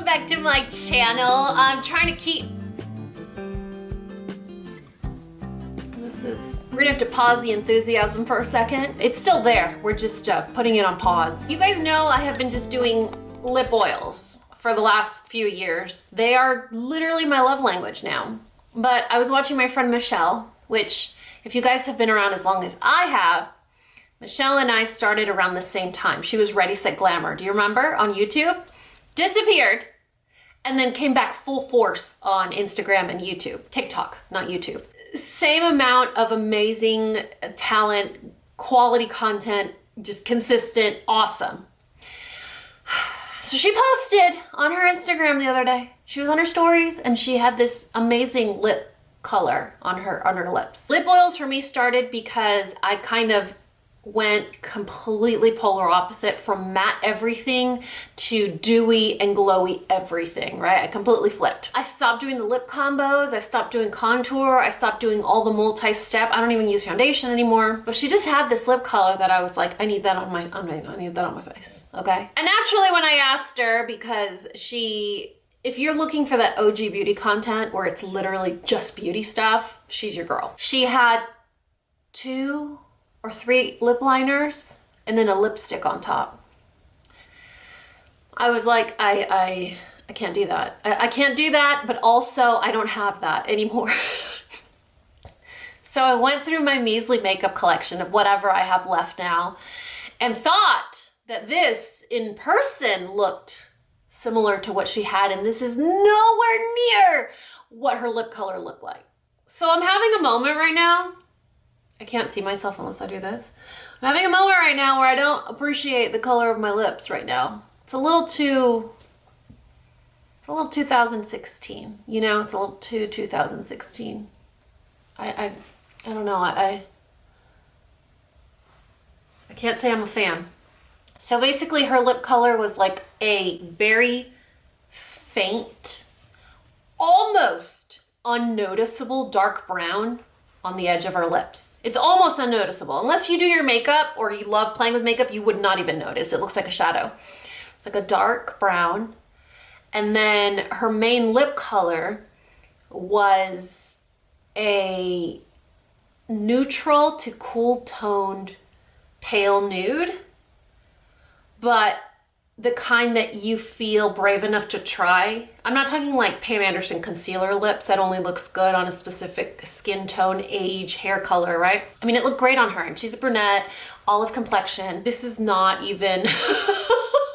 back to my channel. I'm trying to keep... We're gonna have to pause the enthusiasm for a second. It's still there. We're just putting it on pause. You guys know I have been just doing lip oils for the last few years. They are literally my love language now. But I was watching my friend Michelle, which if you guys have been around as long as I have, Michelle and I started around the same time. She was Ready, Set, Glamour. Do you remember? On YouTube? Disappeared and then came back full force on Instagram and YouTube. TikTok, not YouTube. Same amount of amazing talent, quality content, just consistent, awesome. So she posted on her Instagram the other day. She was on her stories and she had this amazing lip color on her lips. Lip oils for me started because I kind of went completely polar opposite from matte everything to dewy and glowy everything, right? I completely flipped. I stopped doing the lip combos, I stopped doing contour, I stopped doing all the multi-step. I don't even use foundation anymore. But she just had this lip color that I was like, I need that on my face, okay? And naturally when I asked her, because if you're looking for that OG beauty content where it's literally just beauty stuff, she's your girl. She had 2 or 3 lip liners and then a lipstick on top. I was like, I can't do that. I can't do that, but also I don't have that anymore. So I went through my measly makeup collection of whatever I have left now and thought that this in person looked similar to what she had, and this is nowhere near what her lip color looked like. So I'm having a moment right now. I can't see myself unless I do this. I'm having a moment right now where I don't appreciate the color of my lips right now. It's a little 2016, you know? It's a little too 2016. I don't know, I can't say I'm a fan. So basically her lip color was like a very faint, almost unnoticeable dark brown on the edge of her lips. It's almost unnoticeable. Unless you do your makeup or you love playing with makeup, you would not even notice. It looks like a shadow. It's like a dark brown. And then her main lip color was a neutral to cool toned pale nude, but the kind that you feel brave enough to try. I'm not talking like Pam Anderson concealer lips that only looks good on a specific skin tone, age, hair color, right? I mean, it looked great on her and she's a brunette, olive complexion. This is not even,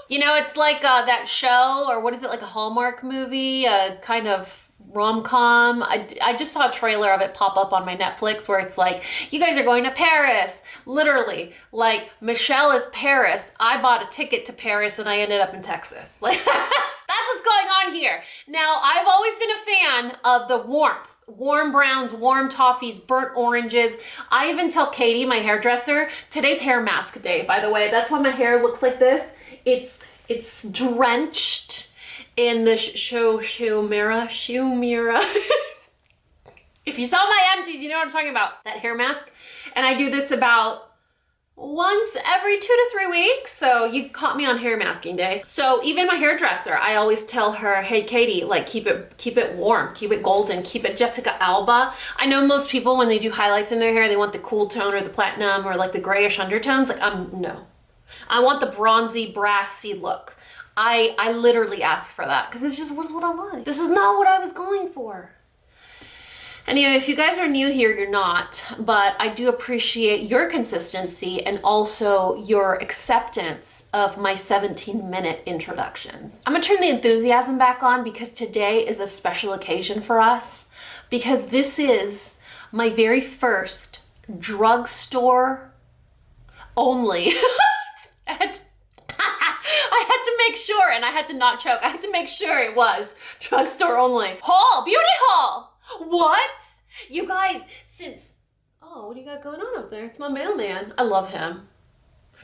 you know, it's like that show, or what is it, like a Hallmark movie, a kind of rom-com. I just saw a trailer of it pop up on my Netflix where it's like, you guys are going to Paris. Literally, like Michelle is Paris. I bought a ticket to Paris and I ended up in Texas. Like, that's what's going on here. Now, I've always been a fan of the warmth. Warm browns, warm toffees, burnt oranges. I even tell Katie, my hairdresser, today's hair mask day, by the way. That's why my hair looks like this. It's drenched in the Shumira. If you saw my empties, you know what I'm talking about. That hair mask. And I do this about once every 2 to 3 weeks. So you caught me on hair masking day. So even my hairdresser, I always tell her, hey Katie, like keep it warm, keep it golden, keep it Jessica Alba. I know most people when they do highlights in their hair, they want the cool tone or the platinum or like the grayish undertones. Like no. I want the bronzy, brassy look. I literally ask for that because it's just what I like. This is not what I was going for. Anyway, if you guys are new here, you're not, but I do appreciate your consistency and also your acceptance of my 17-minute introductions. I'm gonna turn the enthusiasm back on because today is a special occasion for us, because this is my very first drugstore only. I had to make sure, and I had to not choke. I had to make sure it was drugstore only. Haul, beauty haul. What? You guys, oh, what do you got going on up there? It's my mailman. I love him.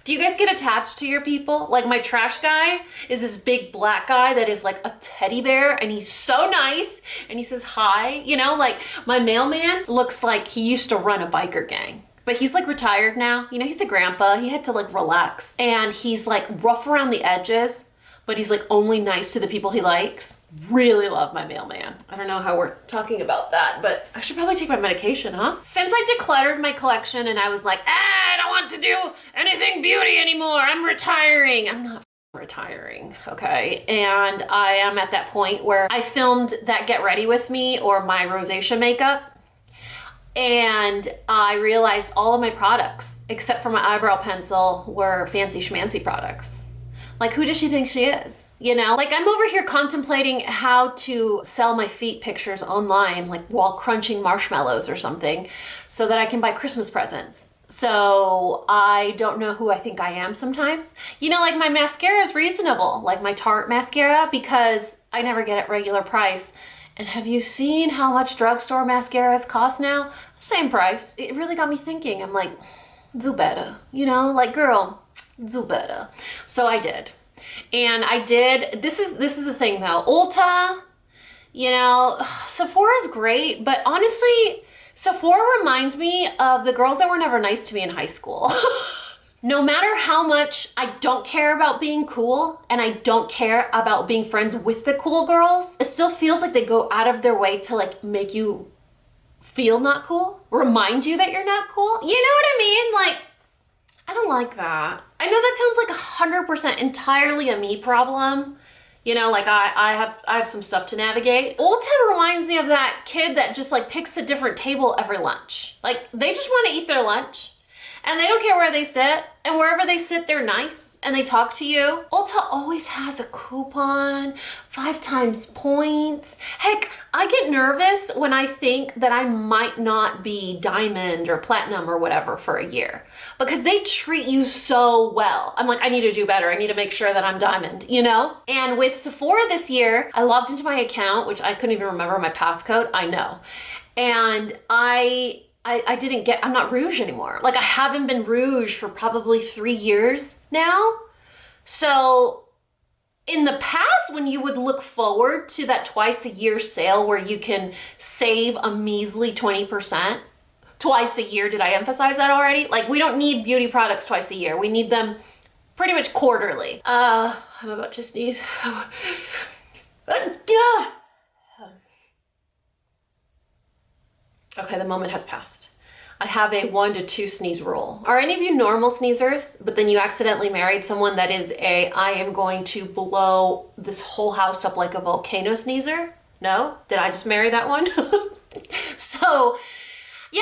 Do you guys get attached to your people? Like my trash guy is this big black guy that is like a teddy bear and he's so nice and he says hi. You know, like my mailman looks like he used to run a biker gang. But he's like retired now. You know, he's a grandpa. He had to like relax. And he's like rough around the edges, but he's like only nice to the people he likes. Really love my mailman. I don't know how we're talking about that, but I should probably take my medication, huh? Since I decluttered my collection and I was like, I don't want to do anything beauty anymore, I'm retiring. I'm not retiring, okay? And I am at that point where I filmed that Get Ready With Me or my rosacea makeup, and I realized all of my products, except for my eyebrow pencil, were fancy schmancy products. Like, who does she think she is? You know, like I'm over here contemplating how to sell my feet pictures online, like while crunching marshmallows or something, so that I can buy Christmas presents. So I don't know who I think I am sometimes. You know, like my mascara is reasonable, like my Tarte mascara, because I never get it regular price. And have you seen how much drugstore mascaras cost now? Same price. It really got me thinking. I'm like, do better, you know, like girl, do better. So I did. And I did, this is the thing though, Ulta, you know, Sephora's great, but honestly, Sephora reminds me of the girls that were never nice to me in high school. No matter how much I don't care about being cool and I don't care about being friends with the cool girls, it still feels like they go out of their way to like make you feel not cool, remind you that you're not cool. You know what I mean? Like, I don't like that. I know that sounds like 100% entirely a me problem. You know, like I have some stuff to navigate. Ulta reminds me of that kid that just like picks a different table every lunch. Like they just want to eat their lunch and they don't care where they sit, and wherever they sit, they're nice and they talk to you. Ulta always has a coupon, 5 times points. Heck, I get nervous when I think that I might not be diamond or platinum or whatever for a year, because they treat you so well. I'm like, I need to do better. I need to make sure that I'm diamond, you know? And with Sephora this year, I logged into my account, which I couldn't even remember my passcode, I know. And I'm not rouge anymore. Like I haven't been rouge for probably 3 years now. So in the past, when you would look forward to that twice a year sale where you can save a measly 20%, twice a year, did I emphasize that already? Like we don't need beauty products twice a year. We need them pretty much quarterly. I'm about to sneeze. Okay, the moment has passed. I have a 1 to 2 sneeze rule. Are any of you normal sneezers, but then you accidentally married someone that is I am going to blow this whole house up like a volcano sneezer? No? Did I just marry that one? So, yeah,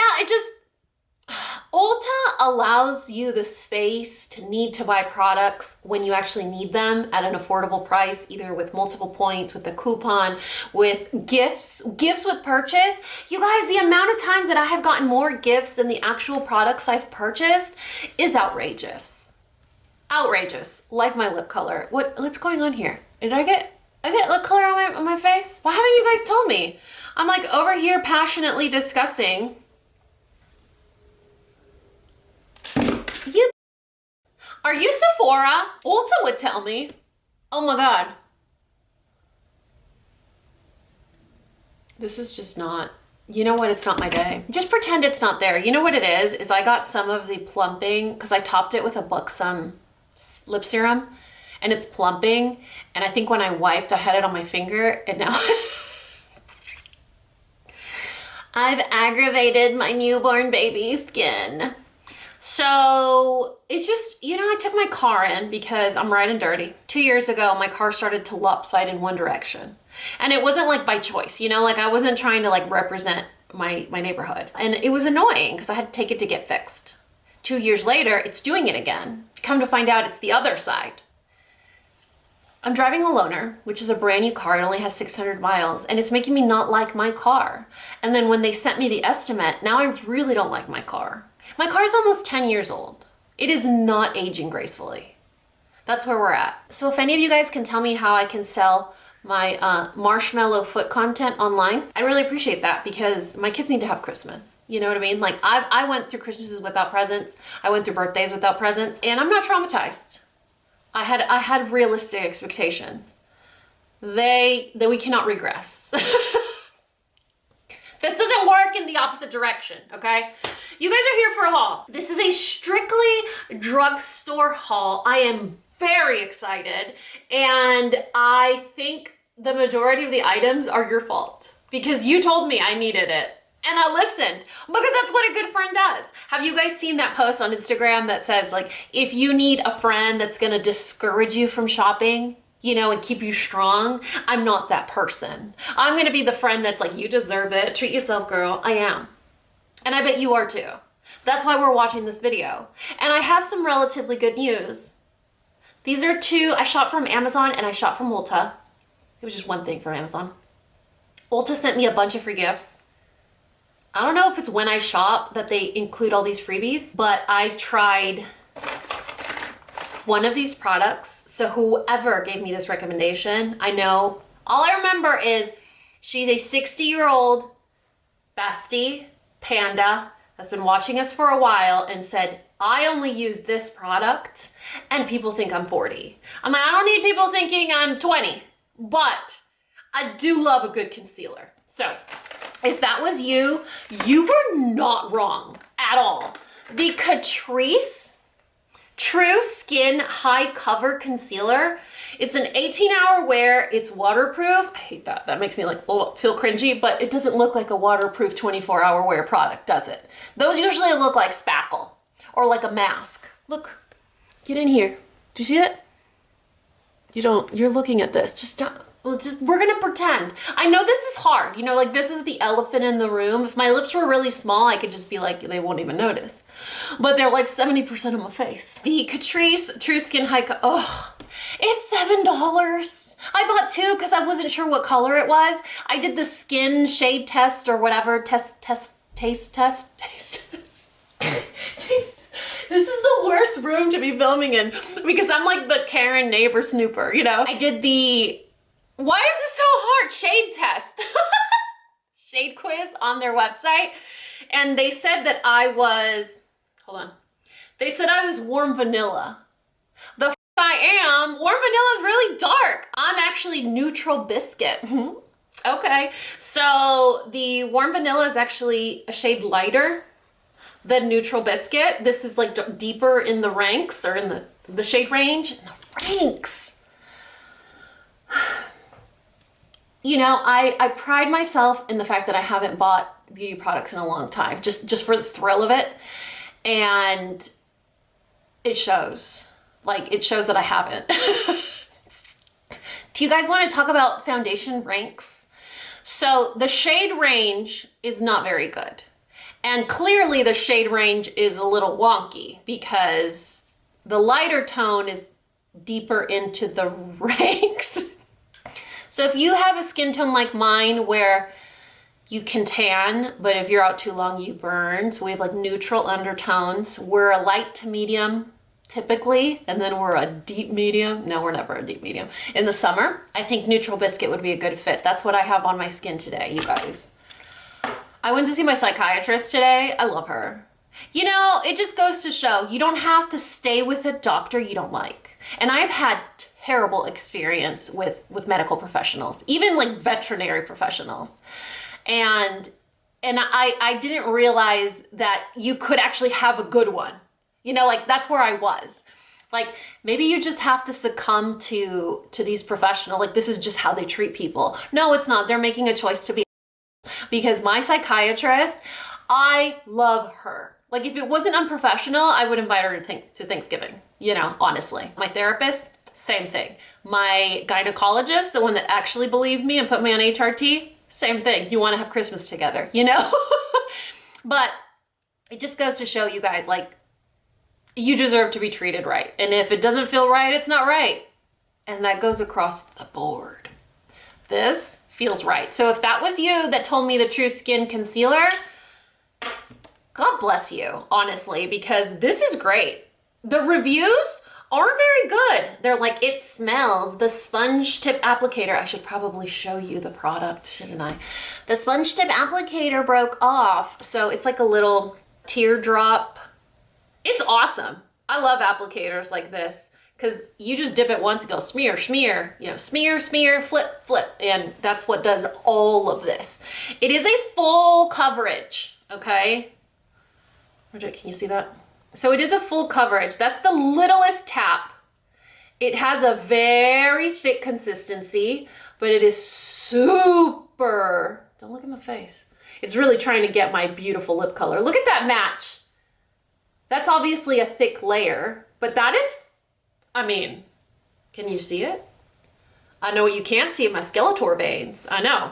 Ulta allows you the space to need to buy products when you actually need them at an affordable price, either with multiple points, with a coupon, with gifts with purchase. You guys, the amount of times that I have gotten more gifts than the actual products I've purchased is outrageous. Outrageous. Like my lip color. What's going on here? Did I get lip color on my face? Why haven't you guys told me? I'm like over here passionately discussing. Are you Sephora? Ulta would tell me. Oh my God. This is just not, you know what? It's not my day. Just pretend it's not there. You know what it is I got some of the plumping because I topped it with a Buxom lip serum and it's plumping. And I think when I wiped, I had it on my finger and now I've aggravated my newborn baby skin. So it's just, you know, I took my car in because I'm riding dirty. 2 years ago, my car started to lopside in one direction. And it wasn't like by choice, you know, like I wasn't trying to like represent my neighborhood. And it was annoying because I had to take it to get fixed. 2 years later, it's doing it again. Come to find out it's the other side. I'm driving a loaner, which is a brand new car. It only has 600 miles and it's making me not like my car. And then when they sent me the estimate, now I really don't like my car. My car is almost 10 years old. It is not aging gracefully. That's where we're at. So if any of you guys can tell me how I can sell my marshmallow foot content online, I really appreciate that because my kids need to have Christmas. You know what I mean? Like I went through Christmases without presents. I went through birthdays without presents and I'm not traumatized. I had realistic expectations. We cannot regress. This doesn't work in the opposite direction, okay? You guys are here for a haul. This is a strictly drugstore haul. I am very excited. And I think the majority of the items are your fault because you told me I needed it. And I listened because that's what a good friend does. Have you guys seen that post on Instagram that says like, if you need a friend that's gonna discourage you from shopping, you know, and keep you strong, I'm not that person. I'm gonna be the friend that's like, you deserve it, treat yourself, girl. I am. And I bet you are too. That's why we're watching this video. And I have some relatively good news. These are two, I shot from Amazon and I shot from Ulta. It was just one thing from Amazon. Ulta sent me a bunch of free gifts. I don't know if it's when I shop that they include all these freebies, but I tried one of these products. So whoever gave me this recommendation, I know, all I remember is she's a 60-year-old bestie, Panda, that's been watching us for a while and said, I only use this product and people think I'm 40. I'm like, I don't need people thinking I'm 20, but I do love a good concealer. So if that was you, you were not wrong at all. The Catrice True Skin High Cover Concealer. It's an 18-hour wear. It's waterproof. I hate that. That makes me like feel cringy, but it doesn't look like a waterproof 24-hour wear product, does it? Those usually look like spackle or like a mask. Look, get in here. Do you see it? You don't, you're looking at this. Just don't. We're gonna pretend. I know this is hard, you know, like this is the elephant in the room. If my lips were really small, I could just be like, they won't even notice. But they're like 70% of my face. The Catrice True Skin High, it's $7. I bought two because I wasn't sure what color it was. I did the skin shade test or whatever, taste test. This is the worst room to be filming in because I'm like the Karen neighbor snooper, you know? I did the, why is this so hard? Shade test. Shade quiz on their website. And they said that I was, hold on. They said I was warm vanilla. The f I am. Warm vanilla is really dark. I'm actually neutral biscuit. Okay. So the warm vanilla is actually a shade lighter than neutral biscuit. This is like deeper in the ranks or in the shade range. In the ranks. You know, I pride myself in the fact that I haven't bought beauty products in a long time, just for the thrill of it. And it shows. Like, it shows that I haven't. Do you guys want to talk about foundation ranks? So the shade range is not very good. And clearly the shade range is a little wonky because the lighter tone is deeper into the ranks. So if you have a skin tone like mine where you can tan, but if you're out too long, you burn. So we have like neutral undertones. We're a light to medium typically, and then we're a deep medium. No, we're never a deep medium. In the summer, I think neutral biscuit would be a good fit. That's what I have on my skin today, you guys. I went to see my psychiatrist today. I love her. You know, it just goes to show you don't have to stay with a doctor you don't like. And I've had terrible experience with medical professionals, even like veterinary professionals. And I didn't realize that you could actually have a good one. You know, like that's where I was. Like maybe you just have to succumb to these professionals. Like this is just how they treat people. No, it's not. They're making a choice to be, because my psychiatrist, I love her. Like if it wasn't unprofessional, I would invite her to Thanksgiving, you know, honestly. My therapist, same thing. My gynecologist, the one that actually believed me and put me on HRT, same thing. You want to have Christmas together, you know? But it just goes to show you guys, like, you deserve to be treated right. And if it doesn't feel right, it's not right. And that goes across the board. This feels right. So if that was you that told me the True Skin Concealer, God bless you, honestly, because this is great. The reviews aren't very good. They're like, it smells. The sponge tip applicator, I should probably show you the product, shouldn't I? The sponge tip applicator broke off. So it's like a little teardrop. It's awesome. I love applicators like this because you just dip it once and go smear, smear, you know, smear, smear, flip, flip. And that's what does all of this. It is a full coverage, okay? Can you see that? So it is a full coverage. That's the littlest tap. It has a very thick consistency, but it is super, don't look at my face. It's really trying to get my beautiful lip color. Look at that match. That's obviously a thick layer, but that is, I mean, can you see it? I know what you can't see, my Skeletor veins, I know.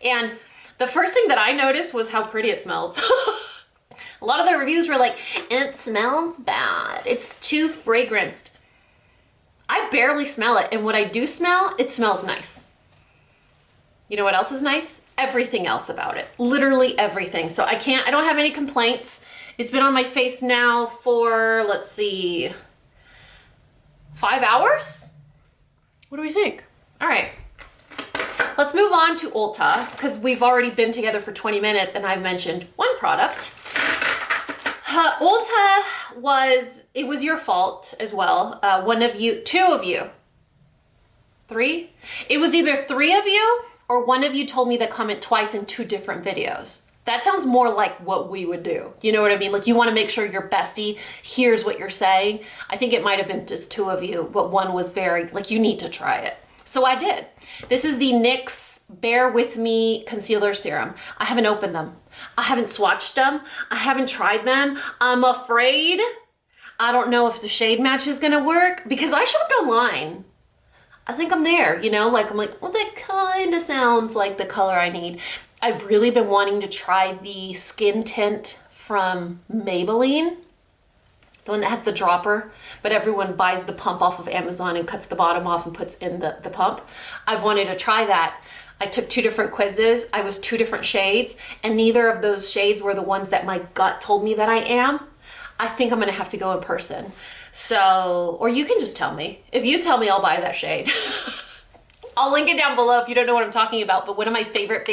And the first thing that I noticed was how pretty it smells. A lot of the reviews were like, it smells bad. It's too fragranced. I barely smell it, and what I do smell, it smells nice. You know what else is nice? Everything else about it. Literally everything. So I don't have any complaints. It's been on my face now for, let's see, 5 hours? What do we think? All right. Let's move on to Ulta, because we've already been together for 20 minutes and I've mentioned one product. Ulta it was your fault as well. One of you, two of you, three? It was either 3 of you or one of you told me to comment twice in 2 different videos. That sounds more like what we would do. You know what I mean? Like, you want to make sure your bestie hears what you're saying. I think it might have been just 2 of you, but one was very, like, you need to try it. So I did. This is the NYX Bear With Me Concealer Serum. I haven't opened them. I haven't swatched them. I haven't tried them. I'm afraid. I don't know if the shade match is gonna work because I shopped online. I think I'm there, you know? Like, I'm like, well, that kind of sounds like the color I need. I've really been wanting to try the skin tint from Maybelline, the one that has the dropper, but everyone buys the pump off of Amazon and cuts the bottom off and puts in the pump. I've wanted to try that. I took 2 different quizzes. I was 2 different shades, and neither of those shades were the ones that my gut told me that I am. I think I'm gonna have to go in person. So, or you can just tell me. If you tell me, I'll buy that shade. I'll link it down below if you don't know what I'm talking about, but one of my favorite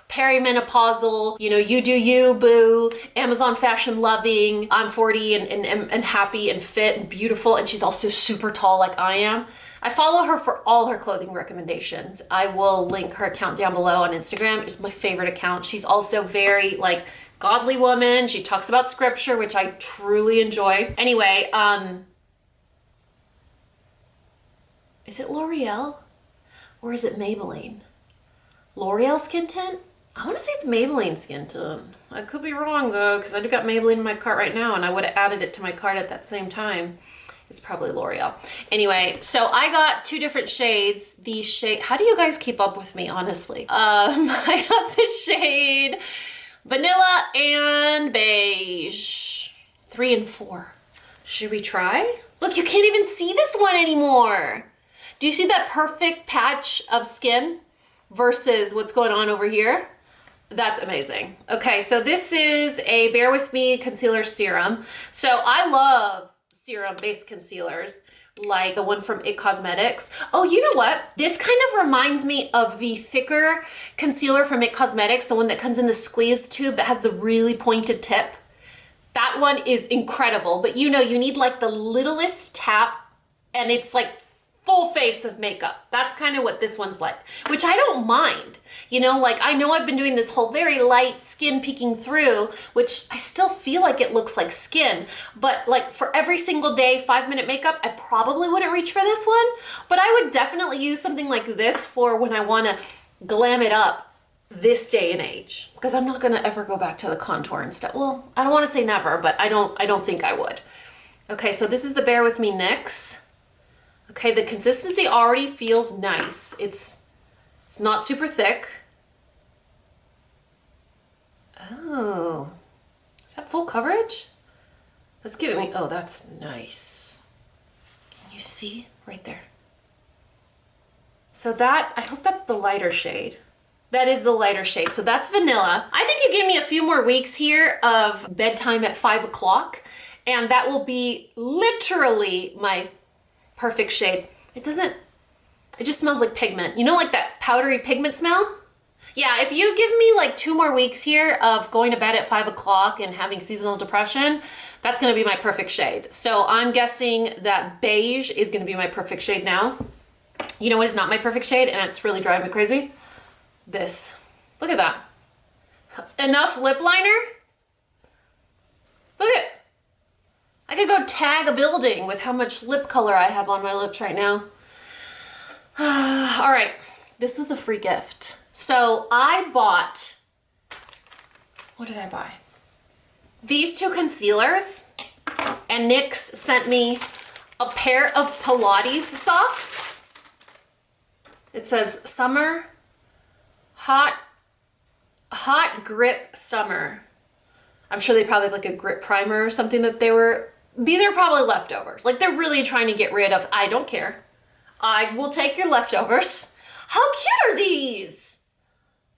perimenopausal, you know, you do you, boo, Amazon fashion loving, I'm 40 and happy and fit and beautiful, and she's also super tall like I am. I follow her for all her clothing recommendations. I will link her account down below on Instagram. It's my favorite account. She's also very, like, godly woman. She talks about scripture, which I truly enjoy. Anyway, is it L'Oreal or is it Maybelline? L'Oreal skin tint? I want to say it's Maybelline skin tint. I could be wrong though, because I do got Maybelline in my cart right now and I would have added it to my cart at that same time. It's probably L'Oreal. Anyway, so I got 2 different shades. The shade, how do you guys keep up with me, honestly? I got the shade Vanilla and Beige. 3 and 4. Should we try? Look, you can't even see this one anymore. Do you see that perfect patch of skin versus what's going on over here? That's amazing. Okay, so this is a Bear With Me Concealer Serum. So I love serum-based concealers, like the one from IT Cosmetics. Oh, you know what? This kind of reminds me of the thicker concealer from IT Cosmetics, the one that comes in the squeeze tube that has the really pointed tip. That one is incredible, but you know, you need like the littlest tap and it's like full face of makeup. That's kind of what this one's like, which I don't mind. You know, like, I know I've been doing this whole very light skin peeking through, which I still feel like it looks like skin, but like for every single day 5-minute makeup, I probably wouldn't reach for this one, but I would definitely use something like this for when I want to glam it up this day and age, because I'm not going to ever go back to the contour and stuff. Well, I don't want to say never, but I don't think I would. Okay, so this is the Bear With Me NYX. Okay, the consistency already feels nice. It's not super thick. Oh, is that full coverage? That's giving me, oh, that's nice. Can you see right there? So that, I hope that's the lighter shade. That is the lighter shade. So that's vanilla. I think you give me a few more weeks here of bedtime at 5 o'clock, and that will be literally my perfect shade. It just smells like pigment. You know, like that powdery pigment smell? Yeah, if you give me like 2 more weeks here of going to bed at 5 o'clock and having seasonal depression, that's gonna be my perfect shade. So I'm guessing that beige is gonna be my perfect shade now. You know what is not my perfect shade, and it's really driving me crazy? This. Look at that. Enough lip liner? Look at, I could go tag a building with how much lip color I have on my lips right now. All right, this was a free gift. So I bought, what did I buy? These two concealers, and NYX sent me a pair of Pilates socks. It says summer, hot grip summer. I'm sure they probably have like a grip primer or something that these are probably leftovers. Like they're really trying to get rid of, I don't care. I will take your leftovers. How cute are these?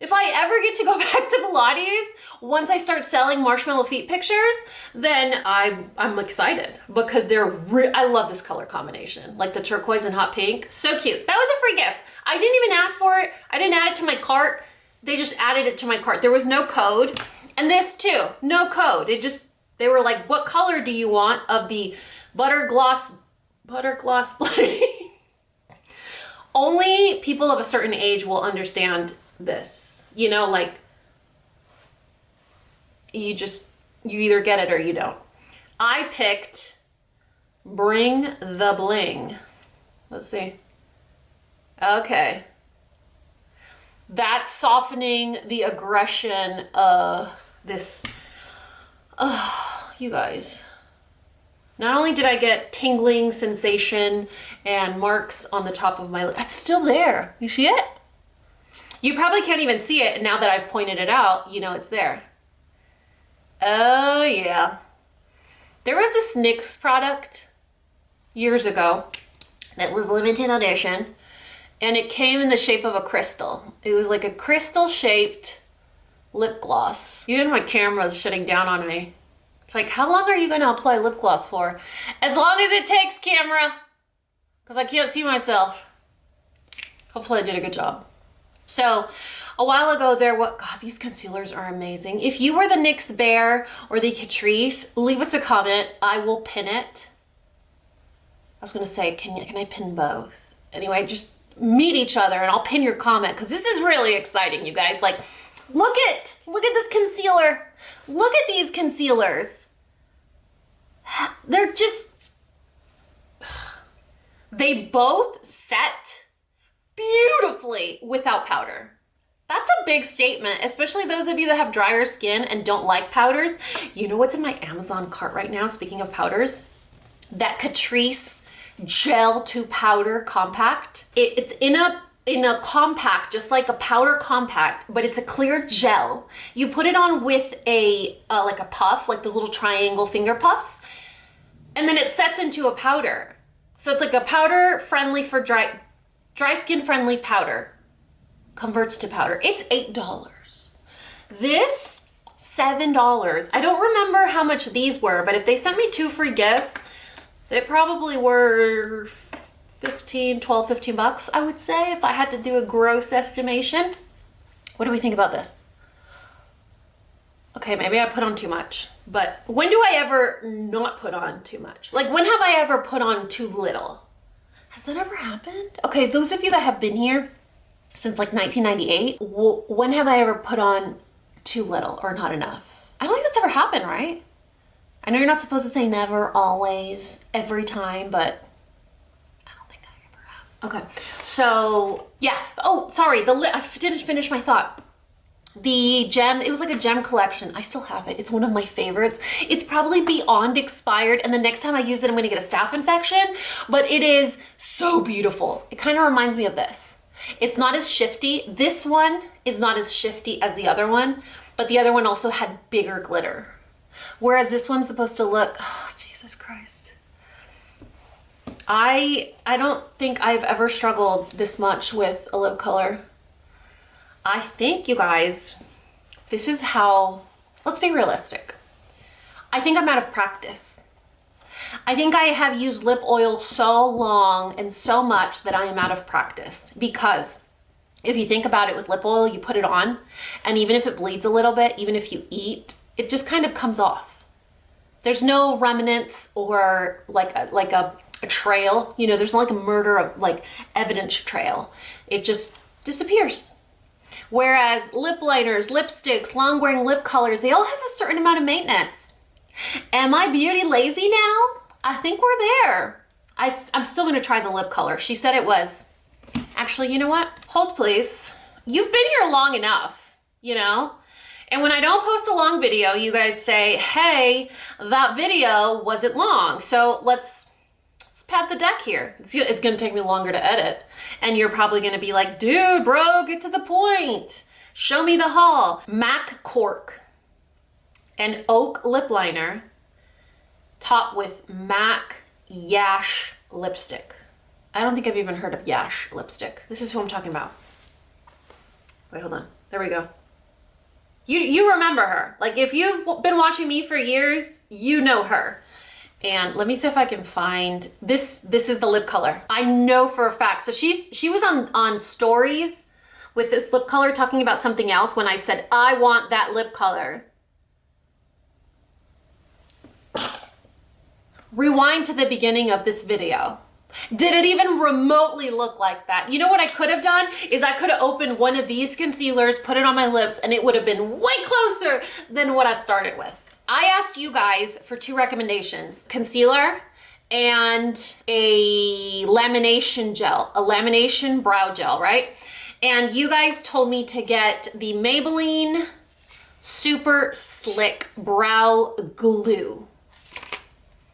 If I ever get to go back to Pilates, once I start selling marshmallow feet pictures, then I'm excited because I love this color combination. Like the turquoise and hot pink, so cute. That was a free gift. I didn't even ask for it. I didn't add it to my cart. They just added it to my cart. There was no code. And this too, no code. They were like, what color do you want of the butter gloss blending? Only people of a certain age will understand this. You know, like you either get it or you don't. I picked Bring the Bling. Let's see. Okay. That's softening the aggression of this. Oh, you guys. Not only did I get tingling sensation and marks on the top of my lip, it's still there. You see it? You probably can't even see it, and now that I've pointed it out, you know it's there. Oh yeah. There was this NYX product years ago that was limited edition, and it came in the shape of a crystal. It was like a crystal shaped lip gloss. Even my camera's shutting down on me. It's like, how long are you gonna apply lip gloss for? As long as it takes, camera, because I can't see myself. Hopefully I did a good job. So a while ago God, these concealers are amazing. If you were the NYX Bear or the Catrice, leave us a comment. I will pin it. I was gonna say, can I pin both? Anyway, just meet each other and I'll pin your comment because this is really exciting, you guys. Like, look at this concealer. Look at these concealers. They're just, they both set beautifully without powder. That's a big statement, especially those of you that have drier skin and don't like powders. You know what's in my Amazon cart right now, speaking of powders? That Catrice gel to powder compact. It's in a compact, just like a powder compact, but it's a clear gel. You put it on with like a puff, like those little triangle finger puffs, and then it sets into a powder. So it's like a powder friendly for dry skin friendly powder. Converts to powder. It's $8. This, $7. I don't remember how much these were, but if they sent me 2 free gifts, they probably were 12, 15 bucks, I would say, if I had to do a gross estimation. What do we think about this? Okay, maybe I put on too much, but when do I ever not put on too much? Like, when have I ever put on too little? Has that ever happened? Okay, those of you that have been here since like 1998, when have I ever put on too little or not enough? I don't think that's ever happened, right? I know you're not supposed to say never, always, every time, but I don't think I ever have. Okay, so yeah. Oh, sorry, I didn't finish my thought. The gem, it was like a gem collection. I still have it. It's one of my favorites. It's probably beyond expired, and the next time I use it, I'm gonna get a staph infection, but it is so beautiful. It kind of reminds me of this. It's not as shifty. This one is not as shifty as the other one, but the other one also had bigger glitter. Whereas this one's supposed to look, oh, Jesus Christ. I don't think I've ever struggled this much with a lip color. I think, you guys, this is how, let's be realistic. I think I'm out of practice. I think I have used lip oil so long and so much that I am out of practice, because if you think about it, with lip oil, you put it on, and even if it bleeds a little bit, even if you eat, it just kind of comes off. There's no remnants or like a trail, you know, there's not like a murder of like evidence trail. It just disappears. Whereas lip liners, lipsticks, long wearing lip colors, they all have a certain amount of maintenance. Am I beauty lazy now? I think we're there. I'm still gonna try the lip color. She said it was. Actually, you know what? Hold please. You've been here long enough, you know? And when I don't post a long video, you guys say, hey, that video wasn't long. So let's pat the deck here. It's gonna take me longer to edit. And you're probably gonna be like, dude, bro, get to the point. Show me the haul. MAC Cork, an oak lip liner, topped with MAC Yash lipstick. I don't think I've even heard of Yash lipstick. This is who I'm talking about. Wait, hold on. There we go. You remember her. Like, if you've been watching me for years, you know her. And let me see if I can find this. This is the lip color. I know for a fact. So she was on stories with this lip color talking about something else when I said, I want that lip color. Rewind to the beginning of this video. Did it even remotely look like that? You know what I could have done is I could have opened one of these concealers, put it on my lips, and it would have been way closer than what I started with. I asked you guys for 2 recommendations: concealer and a lamination gel, a lamination brow gel, right? And you guys told me to get the Maybelline Super Slick Brow Glue.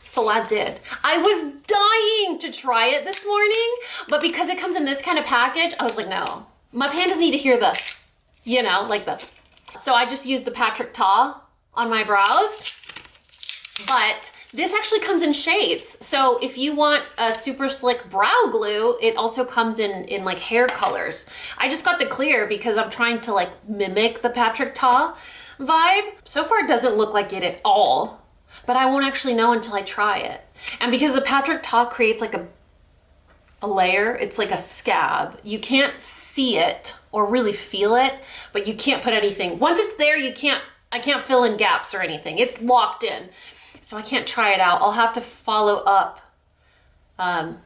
So I did. I was dying to try it this morning, but because it comes in this kind of package, I was like, no. My pandas need to hear the, you know, like the. So I just used the Patrick Ta on my brows, but this actually comes in shades. So if you want a super slick brow glue, it also comes in like hair colors. I just got the clear because I'm trying to like mimic the Patrick Ta vibe. So far it doesn't look like it at all, but I won't actually know until I try it. And because the Patrick Ta creates like a layer, it's like a scab. You can't see it or really feel it, but you can't put anything. Once it's there, I can't fill in gaps or anything. It's locked in. So I can't try it out. I'll have to follow up. I'll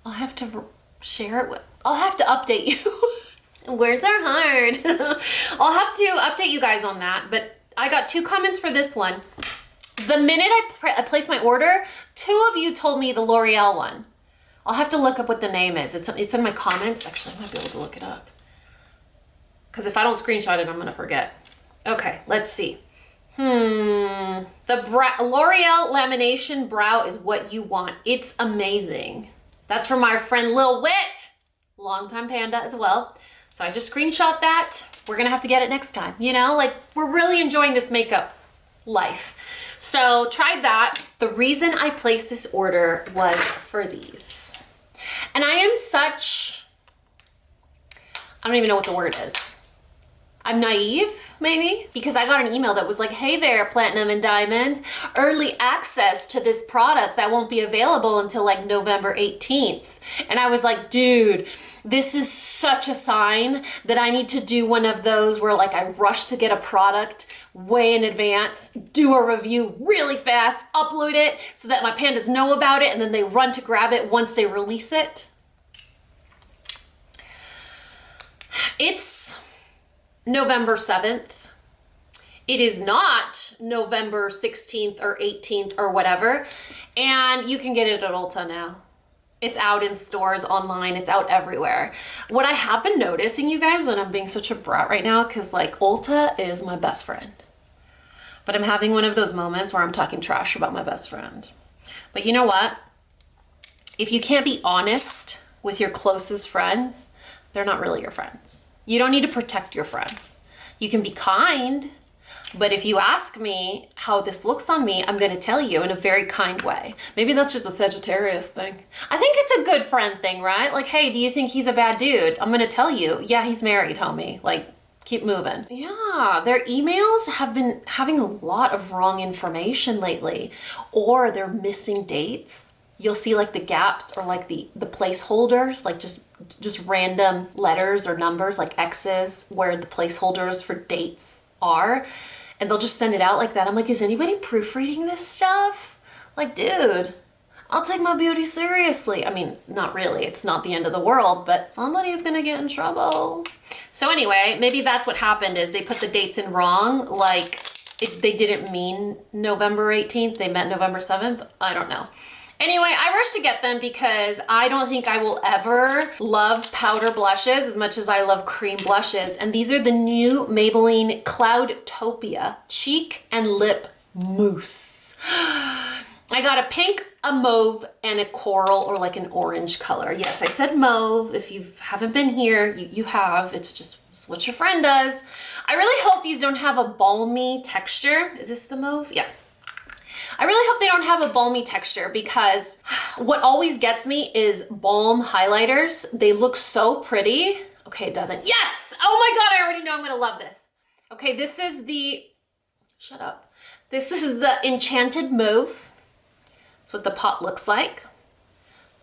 have to share it with, I'll have to update you. Words are hard. I'll have to update you guys on that, but I got 2 comments for this one. The minute I placed my order, 2 of you told me the L'Oreal one. I'll have to look up what the name is. It's in my comments. Actually, I might be able to look it up. Because if I don't screenshot it, I'm gonna forget. Okay, let's see. The L'Oreal Lamination Brow is what you want. It's amazing. That's from our friend Lil Wit, longtime panda as well. So I just screenshot that. We're gonna have to get it next time. You know, like, we're really enjoying this makeup life. So tried that. The reason I placed this order was for these. And I am such, I don't even know what the word is. I'm naive, maybe, because I got an email that was like, hey there, Platinum and Diamond, early access to this product that won't be available until like November 18th. And I was like, dude, this is such a sign that I need to do one of those where like I rush to get a product way in advance, do a review really fast, upload it so that my pandas know about it, and then they run to grab it once they release it. It's November 7th. It is not November 16th or 18th or whatever. And you can get it at Ulta now. It's out in stores, online, it's out everywhere. What I have been noticing, you guys, and I'm being such a brat right now because like Ulta is my best friend. But I'm having one of those moments where I'm talking trash about my best friend. But you know what? If you can't be honest with your closest friends, they're not really your friends. You don't need to protect your friends. You can be kind, but if you ask me how this looks on me, I'm gonna tell you in a very kind way. Maybe that's just a Sagittarius thing. I think it's a good friend thing, right? Like, hey, do you think he's a bad dude? I'm gonna tell you, yeah, he's married, homie. Like, keep moving. Yeah, their emails have been having a lot of wrong information lately, or they're missing dates. You'll see like the gaps or like the placeholders, like just random letters or numbers like X's where the placeholders for dates are. And they'll just send it out like that. I'm like, is anybody proofreading this stuff? Like, dude, I'll take my beauty seriously. I mean, not really, it's not the end of the world, but somebody's gonna get in trouble. So anyway, maybe that's what happened is they put the dates in wrong, like they didn't mean November 18th. They meant November 7th. I don't know. Anyway, I rushed to get them because I don't think I will ever love powder blushes as much as I love cream blushes. And these are the new Maybelline Cloudtopia Cheek and Lip Mousse. I got a pink, a mauve, and a coral or like an orange color. Yes, I said mauve. If you haven't been here, you have. It's what your friend does. I really hope these don't have a balmy texture. Is this the mauve? Yeah. I really hope they don't have a balmy texture because what always gets me is balm highlighters. They look so pretty. Okay, it doesn't. Yes! Oh my God, I already know I'm gonna love this. Okay, this is the, shut up. This is the Enchanted Mauve. That's what the pot looks like.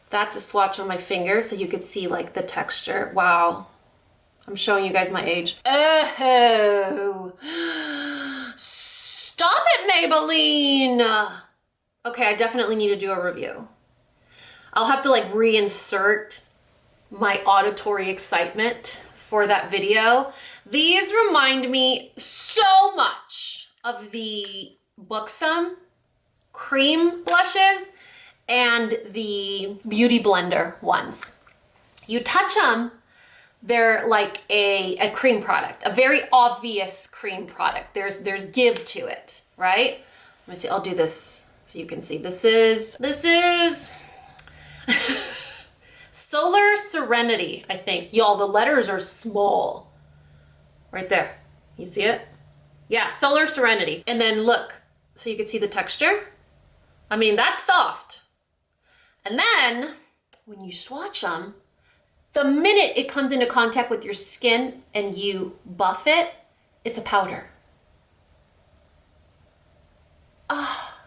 That's a swatch on my finger so you could see like the texture. Wow. I'm showing you guys my age. Oh. Stop it, Maybelline! Okay, I definitely need to do a review. I'll have to like reinsert my auditory excitement for that video. These remind me so much of the Buxom cream blushes and the Beauty Blender ones. You touch them, they're like a cream product, a very obvious cream product. There's give to it, right? Let me see, I'll do this so you can see. This is Solar Serenity, I think. Y'all, the letters are small. Right there, you see it? Yeah, Solar Serenity. And then look, so you can see the texture. I mean, that's soft. And then when you swatch them, the minute it comes into contact with your skin and you buff it, it's a powder. Ah.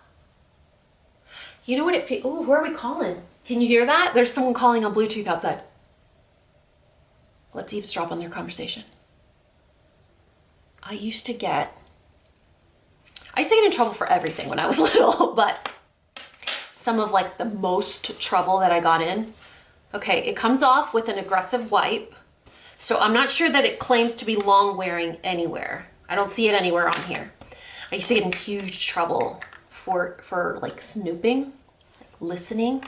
You know what it feels, oh, who are we calling? Can you hear that? There's someone calling on Bluetooth outside. Let's eavesdrop on their conversation. I used to get in trouble for everything when I was little, but some of like the most trouble that I got in. Okay, it comes off with an aggressive wipe. So I'm not sure that it claims to be long wearing anywhere. I don't see it anywhere on here. I used to get in huge trouble for like snooping, like listening.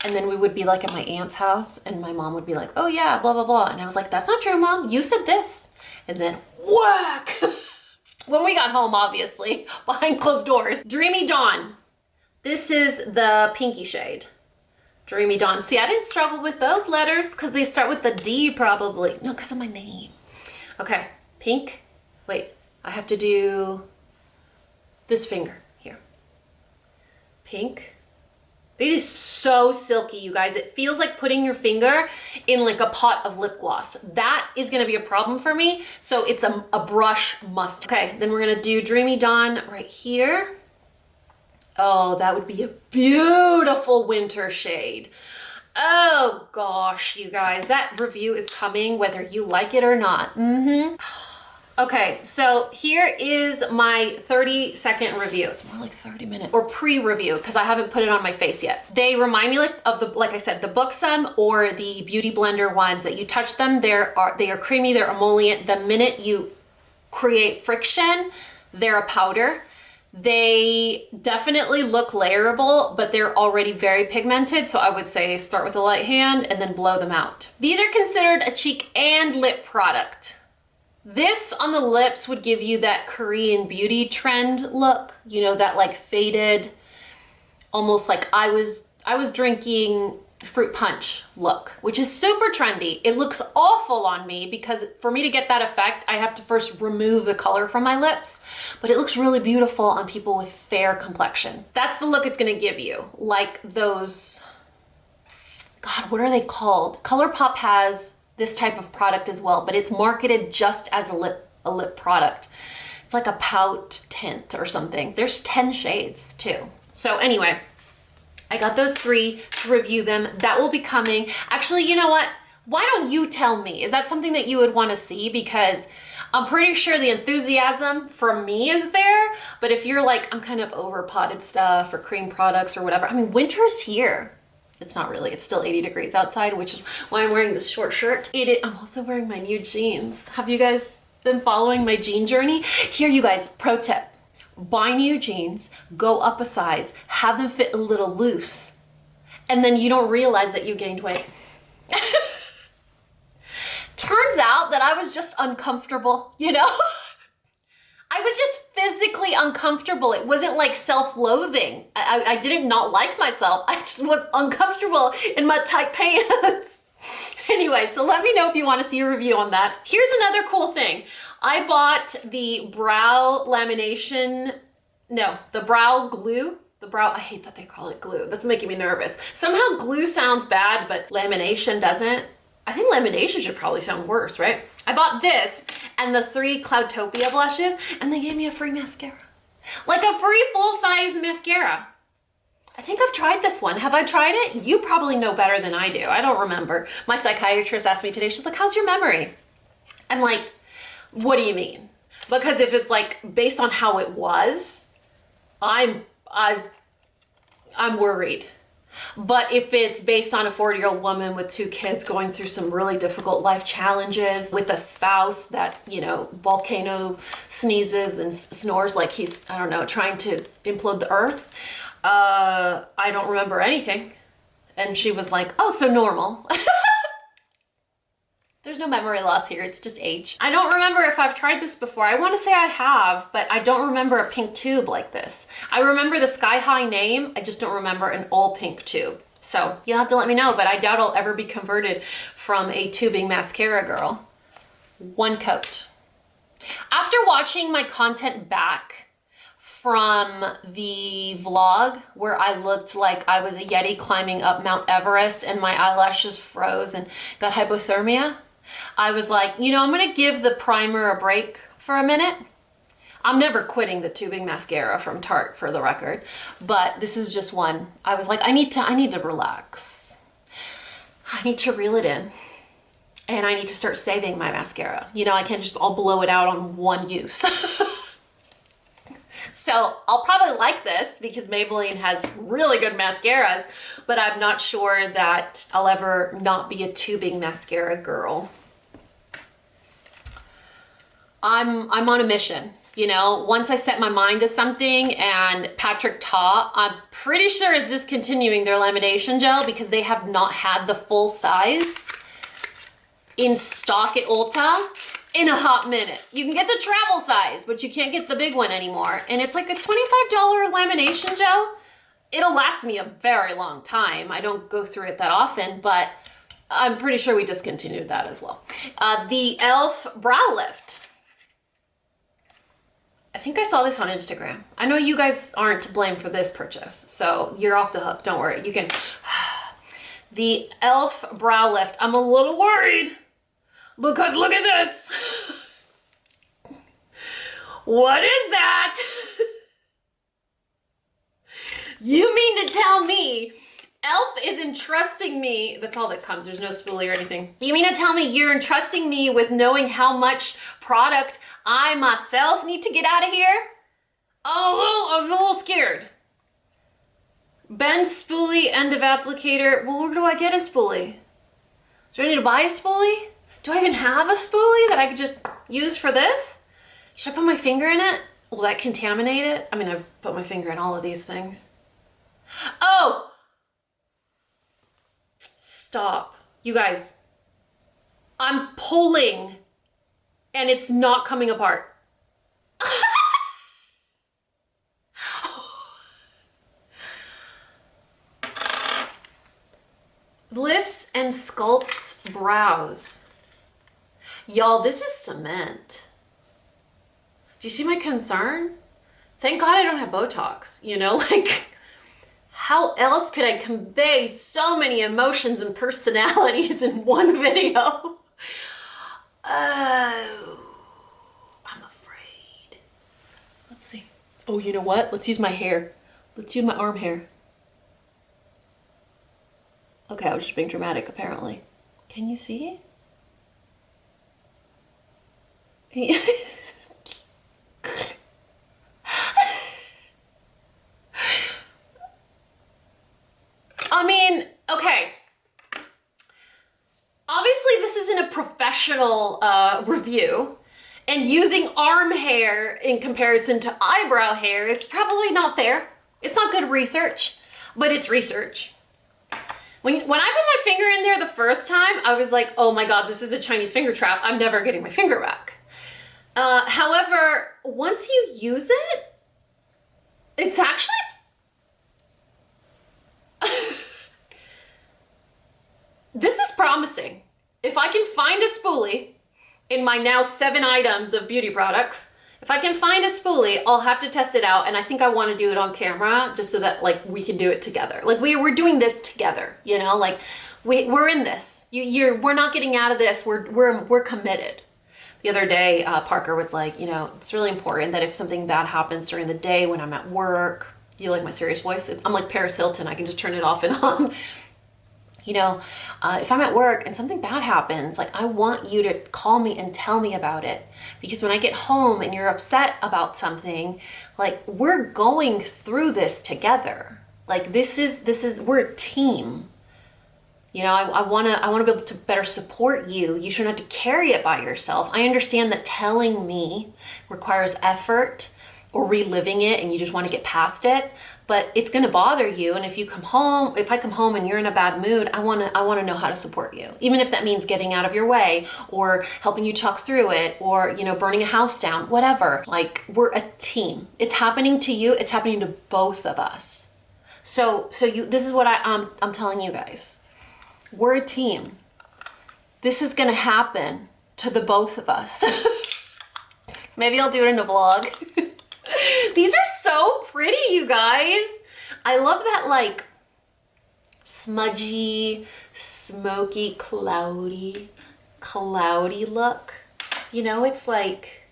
And then we would be like at my aunt's house and my mom would be like, oh yeah, blah, blah, blah. And I was like, that's not true, Mom. You said this. And then whack. When we got home, obviously, behind closed doors. Dreamy Dawn. This is the pinky shade. Dreamy Dawn. See, I didn't struggle with those letters because they start with the D probably. No, because of my name. Okay, pink. Wait, I have to do this finger here. Pink. It is so silky, you guys. It feels like putting your finger in like a pot of lip gloss. That is gonna be a problem for me. So it's a brush must. Okay, then we're gonna do Dreamy Dawn right here. Oh, that would be a beautiful winter shade. Oh gosh, you guys, that review is coming whether you like it or not. Okay, so here is my 30-second review. It's more like 30 minutes or pre-review because I haven't put it on my face yet. They remind me like I said, the Buxom or the Beauty Blender ones that you touch them, they are creamy, they're emollient. The minute you create friction, they're a powder. They definitely look layerable, but they're already very pigmented. So I would say start with a light hand and then blow them out. These are considered a cheek and lip product. This on the lips would give you that Korean beauty trend look, you know, that like faded, almost like I was drinking fruit punch look, which is super trendy. It looks awful on me because for me to get that effect, I have to first remove the color from my lips, but it looks really beautiful on people with fair complexion. That's the look it's gonna give you. Like those, God, what are they called? ColourPop has this type of product as well, but it's marketed just as a lip product. It's like a pout tint or something. There's 10 shades too. So anyway, I got those 3 to review them. That will be coming. Actually, you know what? Why don't you tell me? Is that something that you would want to see? Because I'm pretty sure the enthusiasm for me is there, but if you're like, I'm kind of over potted stuff or cream products or whatever, I mean, winter's here. It's not really, it's still 80 degrees outside, which is why I'm wearing this short shirt. I'm also wearing my new jeans. Have you guys been following my jean journey. Here, you guys, pro tip. Buy new jeans, go up a size, have them fit a little loose, and then you don't realize that you gained weight. Turns out that I was just uncomfortable, you know? I was just physically uncomfortable. It wasn't like self-loathing. I didn't not like myself. I just was uncomfortable in my tight pants. Anyway, so let me know if you want to see a review on that. Here's another cool thing. I bought the brow lamination, no, the brow glue. I hate that they call it glue. That's making me nervous. Somehow glue sounds bad, but lamination doesn't. I think lamination should probably sound worse, right? I bought this and the 3 Cloudtopia blushes, and they gave me a free mascara. Like a free full-size mascara. I think I've tried this one. Have I tried it? You probably know better than I do. I don't remember. My psychiatrist asked me today, she's like, how's your memory? I'm like, what do you mean? Because if it's like based on how it was, I'm worried. But if it's based on a 40-year-old woman with 2 kids going through some really difficult life challenges with a spouse that, you know, volcano sneezes and snores like he's, I don't know, trying to implode the earth, I don't remember anything. And she was like, oh, so normal. There's no memory loss here, it's just age. I don't remember if I've tried this before. I want to say I have, but I don't remember a pink tube like this. I remember the Sky High name, I just don't remember an all pink tube. So you'll have to let me know, but I doubt I'll ever be converted from a tubing mascara girl. 1 coat. After watching my content back from the vlog where I looked like I was a Yeti climbing up Mount Everest and my eyelashes froze and got hypothermia, I was like, you know, I'm gonna give the primer a break for a minute. I'm never quitting the tubing mascara from Tarte, for the record, but this is just one. I was like, I need to relax. I need to reel it in, and I need to start saving my mascara. You know, I can't just all blow it out on one use. So I'll probably like this because Maybelline has really good mascaras, but I'm not sure that I'll ever not be a tubing mascara girl. I'm on a mission. You know, once I set my mind to something, and Patrick Ta, I'm pretty sure is discontinuing their lamination gel because they have not had the full size in stock at Ulta in a hot minute. You can get the travel size, but you can't get the big one anymore. And it's like a $25 lamination gel. It'll last me a very long time. I don't go through it that often, but I'm pretty sure we discontinued that as well. The e.l.f. Brow Lift. I think I saw this on Instagram. I know you guys aren't to blame for this purchase, so you're off the hook, don't worry. You can, the e.l.f. Brow Lift. I'm a little worried because look at this. What is that? You mean to tell me e.l.f. is entrusting me, that's all that comes, there's no spoolie or anything. You mean to tell me you're entrusting me with knowing how much product I myself need to get out of here? I'm a little scared. Bend spoolie, end of applicator. Well, where do I get a spoolie? Do I need to buy a spoolie? Do I even have a spoolie that I could just use for this? Should I put my finger in it? Will that contaminate it? I mean, I've put my finger in all of these things. Oh! Stop. You guys, I'm pulling and it's not coming apart. Lifts and sculpts brows. Y'all, this is cement. Do you see my concern? Thank God I don't have Botox, you know, like how else could I convey so many emotions and personalities in one video? Oh, I'm afraid. Let's see. Oh, you know what? Let's use my hair. Let's use my arm hair. Okay, I was just being dramatic, apparently. Can you see? I mean, okay. Obviously, this isn't a professional review, And using arm hair in comparison to eyebrow hair is probably not fair. It's not good research, but it's research. When I put my finger in there the first time, I was like, oh my God, this is a Chinese finger trap. I'm never getting my finger back. However, once you use it, it's actually... This is promising. If I can find a spoolie in my now 7 items of beauty products, if I can find a spoolie, I'll have to test it out. And I think I want to do it on camera just so that like we can do it together. Like we're doing this together, you know, like we're in this. We're not getting out of this. We're committed. The other day, Parker was like, you know, it's really important that if something bad happens during the day when I'm at work, you like my serious voice? I'm like Paris Hilton. I can just turn it off and on. You know, if I'm at work and something bad happens, like I want you to call me and tell me about it. Because when I get home and you're upset about something, like we're going through this together. Like we're a team. You know, I wanna be able to better support you. You shouldn't have to carry it by yourself. I understand that telling me requires effort or reliving it and you just want to get past it, but it's going to bother you. And if I come home and you're in a bad mood, I want to know how to support you. Even if that means getting out of your way or helping you talk through it or, you know, burning a house down, whatever. Like we're a team. It's happening to you. It's happening to both of us. So this is what I'm telling you guys. We're a team. This is going to happen to the both of us. Maybe I'll do it in a vlog. These are so pretty, you guys. I love that like smudgy, smoky, cloudy look. You know, it's like,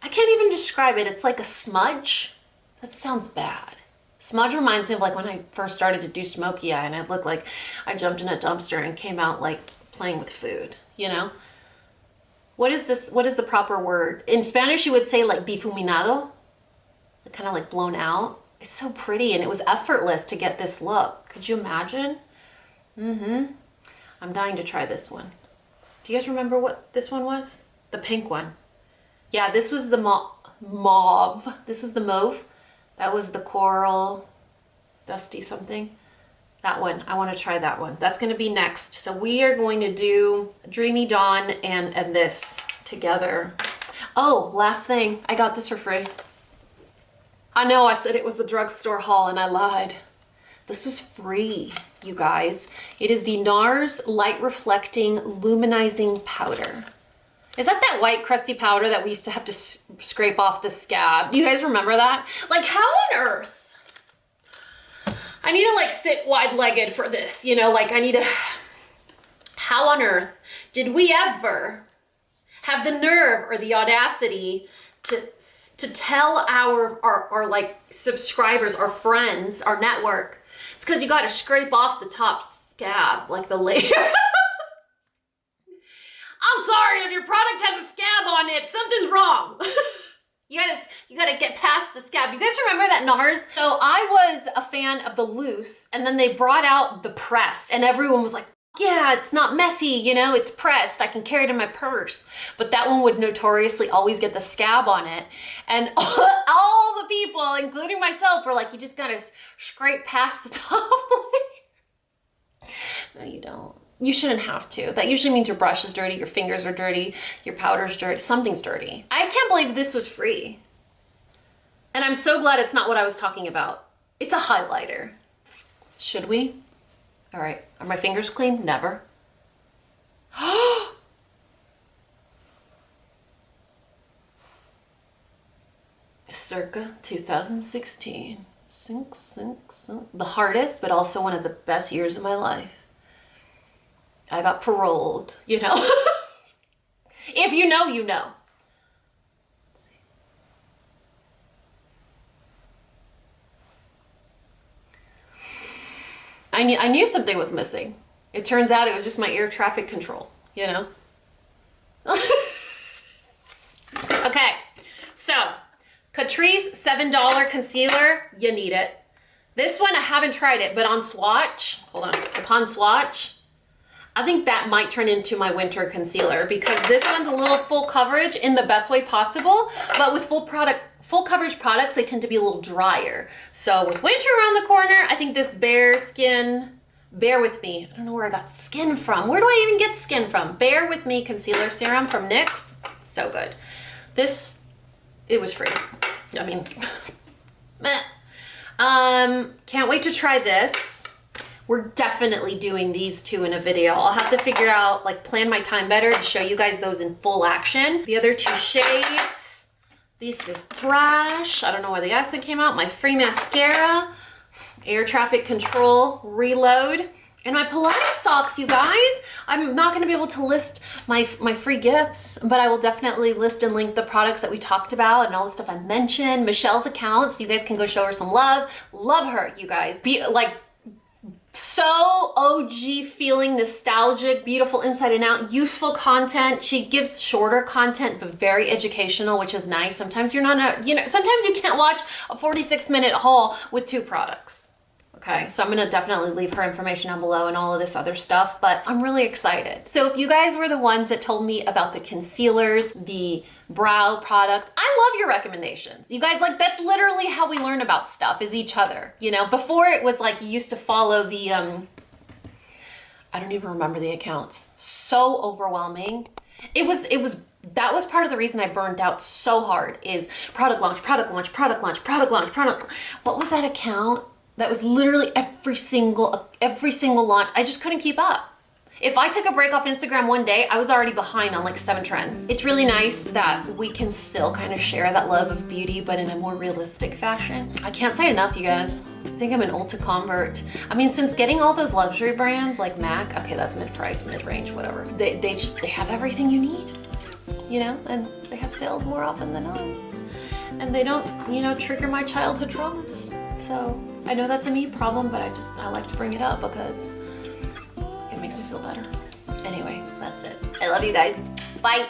I can't even describe it. It's like a smudge. That sounds bad. Smudge reminds me of like when I first started to do smoky eye and I looked like I jumped in a dumpster and came out like playing with food, you know? What is this? What is the proper word? In Spanish, you would say like difuminado, kind of like blown out. It's so pretty and it was effortless to get this look. Could you imagine? I'm dying to try this one. Do you guys remember what this one was? The pink one. Yeah, this was the mauve. This was the mauve. That was the coral, dusty something. That one, I want to try that one. That's going to be next. So we are going to do Dreamy Dawn and this together. Oh, last thing. I got this for free. I know I said it was the drugstore haul and I lied. This was free, you guys. It is the NARS Light Reflecting Luminizing Powder. Is that white crusty powder that we used to have to scrape off the scab? You guys remember that? Like how on earth? I need to like sit wide-legged for this, you know, like how on earth did we ever have the nerve or the audacity to tell our like subscribers, our friends, our network, it's because you got to scrape off the top scab, like the layer. I'm sorry if your product has a scab on it, something's wrong. You gotta get past the scab. You guys remember that NARS? So I was a fan of the loose and then they brought out the pressed and everyone was like, yeah, it's not messy, you know, it's pressed. I can carry it in my purse. But that one would notoriously always get the scab on it. And all the people, including myself, were like, you just gotta scrape past the top. No, you don't. You shouldn't have to. That usually means your brush is dirty, your fingers are dirty, your powder's dirty, something's dirty. I can't believe this was free. And I'm so glad it's not what I was talking about. It's a highlighter. Should we? All right, are my fingers clean? Never. Circa 2016. Sink, sink, sink. The hardest, but also one of the best years of my life. I got paroled, you know. If you know, you know. I knew something was missing. It turns out it was just my air traffic control, you know. Okay, so Catrice $7 concealer, you need it. This one I haven't tried it, but on swatch, hold on, upon swatch, I think that might turn into my winter concealer because this one's a little full coverage in the best way possible, but with full coverage products, they tend to be a little drier. So with winter around the corner, I think this Bare Skin, bear with me, I don't know where I got skin from. Where do I even get skin from? Bear With Me concealer serum from NYX, so good. This, it was free. I mean, can't wait to try this. We're definitely doing these two in a video. I'll have to figure out, like, plan my time better to show you guys those in full action. The other two shades, this is Thrash. I don't know why the accent came out. My free mascara, Air Traffic Control Reload, and my Pilates socks, you guys. I'm not gonna be able to list my free gifts, but I will definitely list and link the products that we talked about and all the stuff I mentioned. Michelle's account, so you guys can go show her some love. Love her, you guys. Be like, so OG feeling, nostalgic, beautiful inside and out, useful content. She gives shorter content, but very educational, which is nice. Sometimes you're not, sometimes you can't watch a 46-minute haul with 2 products. Okay, so I'm gonna definitely leave her information down below and all of this other stuff, but I'm really excited. So if you guys were the ones that told me about the concealers, the brow products, I love your recommendations. You guys, like, that's literally how we learn about stuff, is each other. You know, before it was like you used to follow the, I don't even remember the accounts. So overwhelming. That was part of the reason I burned out so hard, is product launch, product launch, product launch, product launch, product. What was that account? That was literally every single launch. I just couldn't keep up. If I took a break off Instagram one day, I was already behind on like 7 trends. It's really nice that we can still kind of share that love of beauty, but in a more realistic fashion. I can't say enough, you guys. I think I'm an Ulta convert. I mean, since getting all those luxury brands like MAC, okay, that's mid-price, mid-range, whatever. They have everything you need, you know, and they have sales more often than not. And they don't, you know, trigger my childhood traumas. So I know that's a me problem, but I like to bring it up because it makes me feel better. Anyway, that's it. I love you guys. Bye.